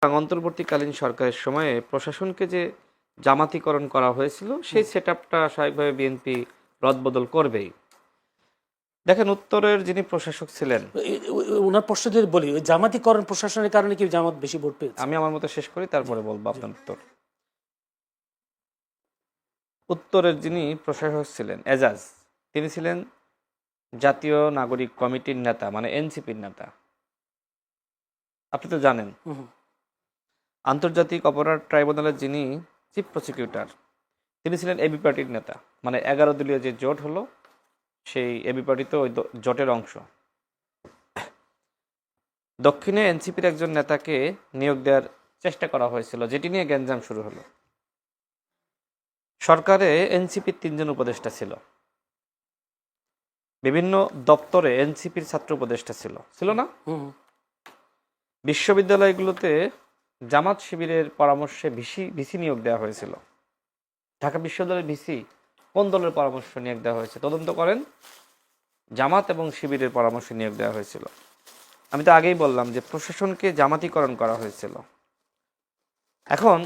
অন্তর্বর্তীকালীন সরকারের সময়ে প্রশাসনকে যে জামাতিকরণ করা হয়েছিল সেই সেটআপটা স্বাভাবিকভাবে বিএনপি রদবদল করবেই। দেখেন, উত্তরের যিনি প্রশাসক ছিলেন, ওনার প্রশ্ন যদি বলি, ওই জামাতিকরণ প্রশাসনের কারণে কি জামাত বেশি ভোট পেয়েছে? আমি আমার মতো শেষ করি, তারপরে বলবো আপনার উত্তর। উত্তরের যিনি প্রশাসক ছিলেন এজাজ, তিনি ছিলেন জাতীয় নাগরিক কমিটির নেতা, মানে এনসিপির নেতা। আপনি তো জানেন। আন্তর্জাতিক অপরাধ ট্রাইব্যুনালের যিনি চিফ প্রসিকিউটর, তিনি ছিলেন এবি পার্টির নেতা, মানে 11 দলীয় যে জোট হলো সেই এবি পার্টি তো ওই জোটের অংশ। দক্ষিণে এনসিপির একজন নেতাকে নিয়োগ দেওয়ার চেষ্টা করা হয়েছিল, যেটি নিয়ে গ্যাঞ্জাম শুরু হলো। সরকারে এনসিপির 3 জন উপদেষ্টা ছিল, বিভিন্ন দপ্তরে এনসিপির ছাত্র উপদেষ্টা ছিল না? বিশ্ববিদ্যালয়গুলোতে জামাত শিবিরের পরামর্শে ভিসি নিয়োগ দেওয়া হয়েছিল। ঢাকা বিশ্ববিদ্যালয়ের ভিসি কোন দলের পরামর্শ নিয়োগ দেওয়া হয়েছে তদন্ত করেন, জামাত এবং শিবিরের পরামর্শে নিয়োগ দেওয়া হয়েছিল। আমি তো আগেই বললাম যে প্রশাসনকে জামাতিকরণ করা হয়েছিল। এখন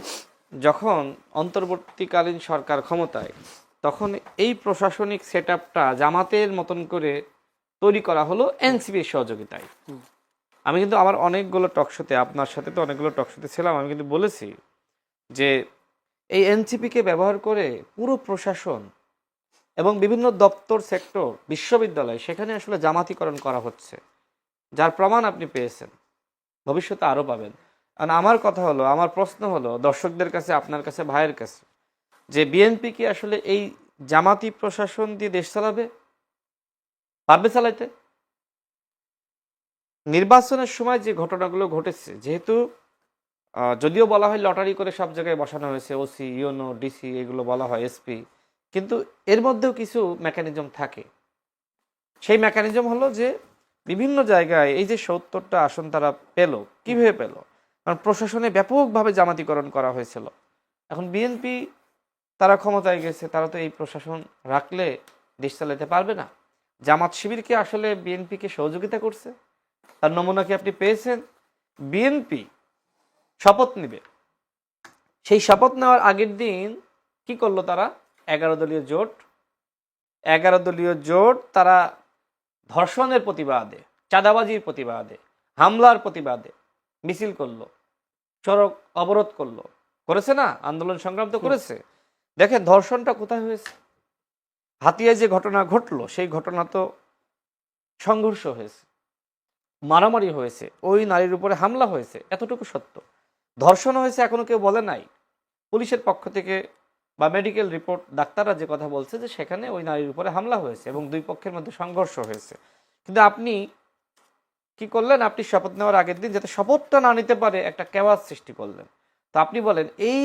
যখন অন্তর্বর্তীকালীন সরকার ক্ষমতায়, তখন এই প্রশাসনিক সেটআপটা জামাতের মতন করে তৈরি করা হলো এনসিপির সহযোগিতায়। আমি কিন্তু আমার অনেকগুলো টকশোতে, আপনার সাথে তো অনেকগুলো টকশোতে ছিলাম, আমি কিন্তু বলেছি যে এই এনসিপিকে ব্যবহার করে পুরো প্রশাসন এবং বিভিন্ন দপ্তর, সেক্টর, বিশ্ববিদ্যালয়, সেখানে আসলে জামাতিকরণ করা হচ্ছে, যার প্রমাণ আপনি পেয়েছেন, ভবিষ্যতে আরও পাবেন। আর আমার কথা হলো, আমার প্রশ্ন হলো দর্শকদের কাছে, আপনার কাছে, ভাইয়ের কাছে, যে বিএনপি কি আসলে এই জামাতি প্রশাসন দিয়ে দেশ চালাবে? পারবে চালাইতে? নির্বাচনের সময় যে ঘটনাগুলো ঘটেছে, যেহেতু যদিও বলা হয় লটারি করে সব জায়গায় বসানো হয়েছে, ওসি, ইউনো, ডিসি, এগুলো বলা হয়, এসপি, কিন্তু এর মধ্যেও কিছু মেকানিজম থাকে। সেই মেকানিজম হলো যে বিভিন্ন জায়গায় এই যে 70টা আসন তারা পেল, কিভাবে পেল? কারণ প্রশাসনে ব্যাপকভাবে জামাতিকরণ করা হয়েছিল। এখন বিএনপি তারা ক্ষমতায় গেছে, তারা তো এই প্রশাসন রাখলে দেশ চালাতে পারবে না। জামাত শিবিরকে আসলে বিএনপিকে সহযোগিতা করছে, তার নমুনা কি আপনি পেয়েছেন? বিএনপি শপথ নিবে, সেই শপথ নেওয়ার আগের দিন কি করলো তারা? 11 দলীয় জোট তারা ধর্ষণের প্রতিবাদে, চাঁদাবাজির প্রতিবাদে, হামলার প্রতিবাদে মিছিল করলো, সড়ক অবরোধ করলো, করেছে না? আন্দোলন সংগ্রাম তো করেছে। দেখেন ধর্ষণটা কোথায় হয়েছে? হাতিয়ায় যে ঘটনা ঘটলো, সেই ঘটনা তো সংঘর্ষ হয়েছে, মারামারি হয়েছে, ওই নারীর উপরে হামলা হয়েছে, এতটুকু সত্য। ধর্ষণ হয়েছে এখনো কেউ বলে নাই। পুলিশের পক্ষ থেকে বা মেডিকেল রিপোর্ট, ডাক্তাররা যে কথা বলছে যে সেখানে ওই নারীর উপরে হামলা হয়েছে এবং দুই পক্ষের মধ্যে সংঘর্ষ হয়েছে। কিন্তু আপনি কি করলেন? আপনি শপথ নেওয়ার আগের দিন যাতে শপথটা না নিতে পারে একটা কেওয়াজ সৃষ্টি করলেন। তো আপনি বলেন, এই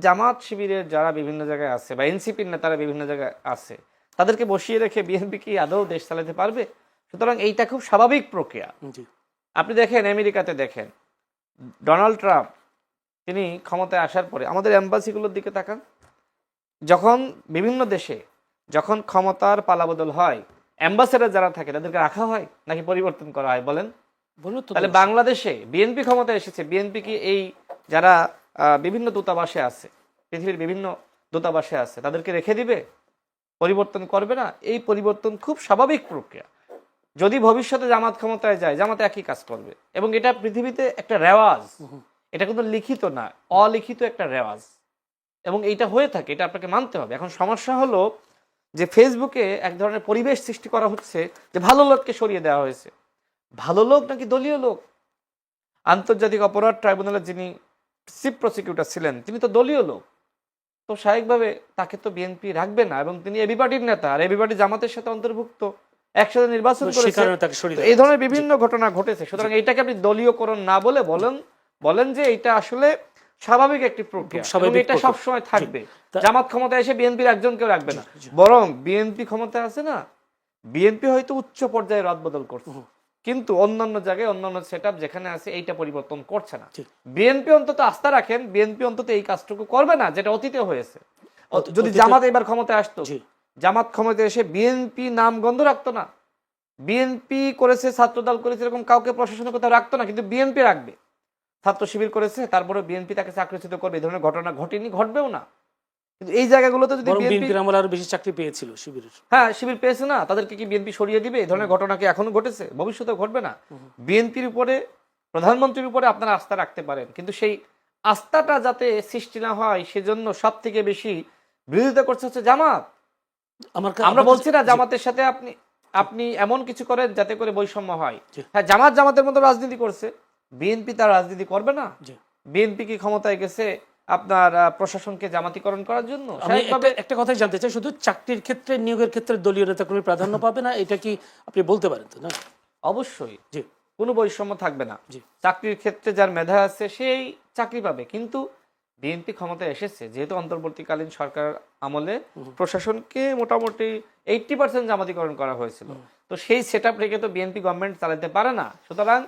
জামাত শিবিরের যারা বিভিন্ন জায়গায় আছে বা এনসিপির নেতারা বিভিন্ন জায়গায় আছে, তাদেরকে বসিয়ে রেখে বিএনপি কি আদৌ দেশ চালাতে পারবে? সুতরাং এইটা খুব স্বাভাবিক প্রক্রিয়া। আপনি দেখেন আমেরিকাতে, দেখেন ডোনাল্ড ট্রাম্প, তিনি ক্ষমতায় আসার পরে আমাদের এম্বাসিগুলোর দিকে তাকান, যখন বিভিন্ন দেশে যখন ক্ষমতার পালাবদল হয়, অ্যাম্বাসেডার যারা থাকে তাদেরকে রাখা হয় নাকি পরিবর্তন করা হয়? বলেন। তাহলে বাংলাদেশে বিএনপি ক্ষমতায় এসেছে, বিএনপি কি এই যারা বিভিন্ন দূতাবাসে আছে, পৃথিবীর বিভিন্ন দূতাবাসে আছে, তাদেরকে রেখে দিবে? পরিবর্তন করবে না? এই পরিবর্তন খুব স্বাভাবিক প্রক্রিয়া। যদি ভবিষ্যতে জামাত ক্ষমতায় যায়, জামাত একই কাজ করবে, এবং এটা পৃথিবীতে একটা রেওয়াজ, এটা কিন্তু লিখিত না, অলিখিত একটা রেওয়াজ, এবং এইটা হয়ে থাকে, এটা আপনাকে মানতে হবে। এখন সমস্যা হলো যে ফেসবুকে এক ধরনের পরিবেশ সৃষ্টি করা হচ্ছে যে ভালো লোককে সরিয়ে দেওয়া হয়েছে। ভালো লোক নাকি দলীয় লোক? আন্তর্জাতিক অপরাধ ট্রাইব্যুনালের যিনি চিফ প্রসিকিউটর ছিলেন, তিনি তো দলীয় লোক, তো স্বাভাবিকভাবে তাকে তো বিএনপি রাখবে না, এবং তিনি এবি পার্টির নেতা, আর এবি পার্টি জামাতের সাথে অন্তর্ভুক্ত, একসাথে নির্বাচন করেছে, এই ধরনের বিভিন্ন ঘটনা ঘটেছে। সুতরাং এইটাকে আপনি দলীয়করণ না বলে বলেন যে এটা আসলে স্বাভাবিক একটি প্রক্রিয়া, এটা সবসময় থাকবে। জামাত ক্ষমতায় এসে বিএনপির একজনকেও রাখবে না, বরং বিএনপি ক্ষমতায় আছে না, বিএনপি হয়তো উচ্চ পর্যায়ে রদবদল করছে, কিন্তু অন্যান্য জায়গায় অন্যান্য সেটআপ যেখানে আছে এইটা পরিবর্তন করছে না। বিএনপি অন্তত আস্থা রাখেন, বিএনপি অন্তত এই কাজটুকু করবে না যেটা অতীতে হয়েছে। যদি জামাত এবার ক্ষমতায় আসতো, জামাত ক্ষমতায় এসে বিএনপি নাম গন্ধ রাখতো না, বিএনপি করেছে, ছাত্রদল করেছে, এরকম কাউকে প্রশাসনের কোথাও রাখতো না, কিন্তু বিএনপি রাখবে। ছাত্র শিবির করেছে, তারপরে বিএনপি তাকে চাকরিচ্যুত করবে, এই ধরনের ঘটনা ঘটেনি, ঘটবেও না। কিন্তু এই জায়গাগুলোতে যদি বিএনপি, বিএনপির আমলে আরো বেশি চাকরি পেয়েছিল শিবিরের। হ্যাঁ শিবির পেয়েছে না, তাদেরকে কি বিএনপি সরিয়ে দিবে? এই ধরনের ঘটনা কি এখনো ঘটেছে? ভবিষ্যতে ঘটবে না। বিএনপির উপরে, প্রধানমন্ত্রীর উপরে আপনারা আস্থা রাখতে পারেন, কিন্তু সেই আস্থাটা যাতে সৃষ্টি না হয় সেজন্য সব থেকে বেশি বিরোধিতা করছে হচ্ছে জামাত। আমরা বলছি না জামাতের সাথে আপনি এমন কিছু করেন যাতে করে বৈষম্য হয়। হ্যাঁ, জামাত জামাতের মতো রাজনীতি করছে, বিএনপি তার রাজনীতি করবে না। বিএনপি কি ক্ষমতায় গেছে আপনার প্রশাসনকে জামাতিকরণ করার জন্য? একটা কথাই জানতে চাই, শুধু চাকরির ক্ষেত্রে, নিয়োগের ক্ষেত্রে দলীয় নেতাকর্মী প্রাধান্য পাবে না, এটা কি আপনি বলতে পারেন? তো না, অবশ্যই জি, কোনো বৈষম্য থাকবে না। চাকরির ক্ষেত্রে যার মেধা আছে সেই চাকরি পাবে। কিন্তু বিএনপি ক্ষমতায় এসেছে যেহেতু অন্তর্বর্তীকালীন সরকার আমলে প্রশাসনকে মোটামুটি 80% জামাতিকরণ করা হয়েছিল, তো সেই সেট আপ রেখে তো বিএনপি গভর্নমেন্ট চালাতে পারে না। সুতরাং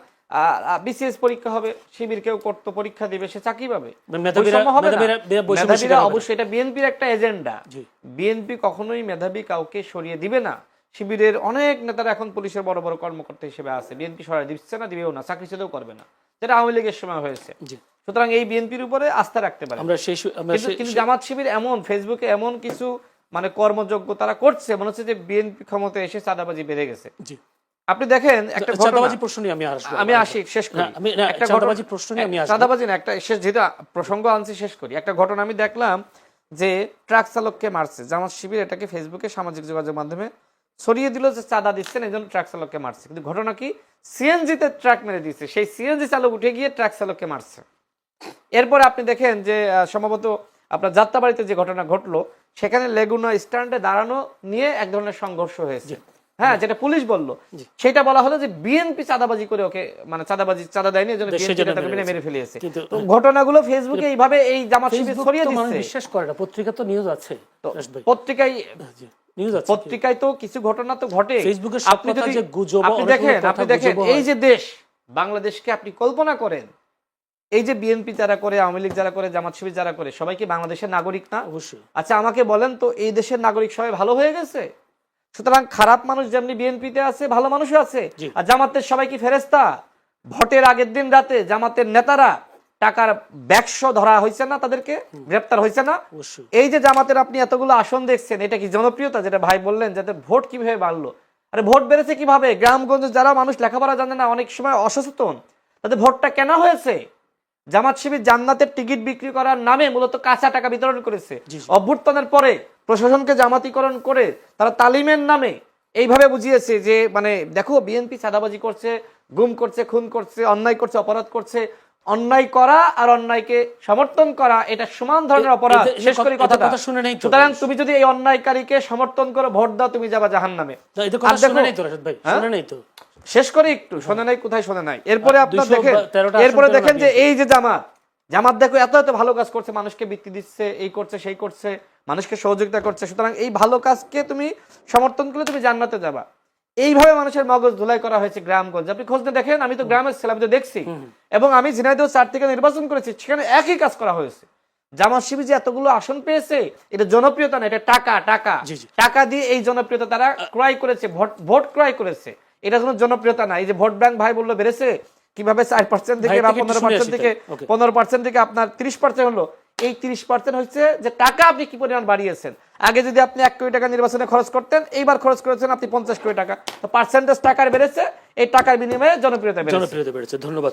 বিসিএস পরীক্ষা হবে, শিবির কেউ করতো, পরীক্ষা দিবে, সে চাকরি পাবে। অবশ্যই এটা বিএনপির একটা এজেন্ডা। বিএনপি কখনোই মেধাবী কাউকে সরিয়ে দিবে না। শিবিরের অনেক নেতারা এখন পুলিশের বড় বড় কর্মকর্তা হিসেবে আছে, বিএনপি সরাই দিচ্ছে না, দিবেও না, চাকরিচ্যুতও করবে না, যেটা আওয়ামী লীগের সময় হয়েছে। সুতরাং এই বিএনপির উপরে আস্থা রাখতে পারে। কিন্তু জামাত শিবির এমন ফেসবুকে এমন কিছু মানে কর্মযোগ্য তারা করছে, মনে হচ্ছে যে বিএনপি ক্ষমতায় এসে চাঁদাবাজি বেড়ে গেছে। আপনি দেখেন একটা চাঁদাবাজি প্রশ্ন নিয়ে আমি আসি, শেষ করি। একটা চাঁদাবাজি প্রশ্ন নিয়ে আমি আসি, চাঁদাবাজি না, একটা শেষ যেটা প্রসঙ্গ আনছি শেষ করি। একটা ঘটনা আমি দেখলাম যে ট্রাক চালককে মারছে জামাত শিবির, এটাকে ফেসবুকে সামাজিক যোগাযোগ মাধ্যমে ছড়িয়ে দিল যে চাঁদা দিচ্ছেন এই জন্য ট্রাক চালককে মারছে। কিন্তু ঘটনা কি, সিএনজিতে ট্রাক মেরে দিচ্ছে, সেই সিএনজি চালক উঠে গিয়ে ট্রাক চালককে মারছে। এরপরে আপনি দেখেন যে সম্ভবত আপনার যাত্রাবাড়িতে যে ঘটনা ঘটলো, সেখানে লেগুনা স্ট্যান্ডে দাঁড়ানো নিয়ে এক ধরনের সংঘর্ষ হয়েছে। হ্যাঁ, যেটা পুলিশ বললো, সেটা বলা হলো যে বিএনপি চাঁদাবাজি করে ওকে, মানে চাঁদা দেয়নি এজন্য মেরে ফেলিয়েছে। ঘটনাগুলো ফেসবুকে এইভাবে এই জামাত শিবির ছড়িয়ে দিচ্ছে। বিশ্বাস করে না, পত্রিকা তো নিউজ আছে, পত্রিকায় তো কিছু ঘটনা তো ঘটে। আপনি দেখেন এই যে দেশ বাংলাদেশকে আপনি কল্পনা করেন, এই যে বিএনপি যারা করে, আওয়ামী লীগ যারা করে, জামাত শিবির যারা করে, সবাই কি বাংলাদেশের নাগরিক না? অবশ্যই। আচ্ছা আমাকে বলেন তো, এই দেশের নাগরিক সবাই ভালো হয়ে গেছে? সুতরাং খারাপ মানুষ যেমনি বিএনপিতে আছে, ভালো মানুষও আছে। আর জামাতের সবাই কি ফেরেস্তা? ভোটের আগের দিন রাতে জামাতের নেতারা টাকার ব্যাগশ ধরা হয়েছে না, তাদেরকে গ্রেপ্তার হয়েছে না? এই যে জামাতের আপনি এতগুলো আসন দেখছেন, এটা কি জনপ্রিয়তা? যেটা ভাই বললেন যাতে ভোট কিভাবে বাড়লো, আরে ভোট বেড়েছে কিভাবে? গ্রামগঞ্জে যারা মানুষ লেখাপড়া জানে না, অনেক সময় অসচেতন, তাদের ভোটটা কেন হয়েছে? জামাত শিবির জান্নাতের টিকিট বিক্রি করার নামে মূলত কাঁচা টাকা বিতরণ করেছে। অভ্যুত্থানের পরে প্রশাসনকে জামাতিকরণ করে তারা তালিমের নামে এইভাবে বুঝিয়েছে যে মানে দেখো বিএনপি চাঁদাবাজি করছে, গুম করছে, খুন করছে, অন্যায় করছে, অপরাধ করছে। অন্যায় করা আর অন্যায়কে সমর্থন করা এটা সমান ধরনের অপরাধ। শেষ করি কথাটা। সুতরাং তুমি যদি এই অন্যায়কারীকে সমর্থন করে ভোট দাও, তুমি যাবা জাহান্নামে। শেষ করে একটু শোনে নাই, কোথায় শোনে নাই? এরপরে আপনার দেখেন, এরপরে দেখেন যে এই যে জামাত দেখো এত এত ভালো কাজ করছে, মানুষকে বৃত্তি দিচ্ছে, এই করছে সেই করছে, মানুষকে সহযোগিতা করছে। সুতরাং এই ভালো কাজকে তুমি সমর্থন করলে তুমি জান্নাতে যাবা। এইভাবে মানুষের মগজ ধুলাই করা হয়েছে গ্রামগঞ্জ। আপনি খোঁজ নিয়ে দেখেন, আমি তো গ্রামের ছেলে, আমি তো দেখছি। এবং আমি ঝিনাইদহ 4 থেকে নির্বাচন করেছি, সেখানে একই কাজ করা হয়েছে। জামাত শিবির যে এতগুলো আসন পেয়েছে, এটা জনপ্রিয়তা না, এটা টাকা দিয়ে এই জনপ্রিয়তা তারা ক্রয় করেছে, ভোট ক্রয় করেছে। এটা কোনো জনপ্রিয়তা না। এই যে ভোট ব্যাংক ভাই বললো বেড়েছে কিভাবে 4% থেকে বা 15% থেকে 15% থেকে আপনার 30% হলো, এই 30% হচ্ছে যে টাকা আপনি কি পরিমাণ বাড়িয়েছেন। আগে যদি আপনি 1 কোটি টাকা নির্বাচনে খরচ করতেন, এইবার খরচ করেছেন আপনি 50 কোটি টাকা, তো পার্সেন্টেজ টাকার বেড়েছে, এই টাকার বিনিময়ে জনপ্রিয়তা বেড়েছে। ধন্যবাদ।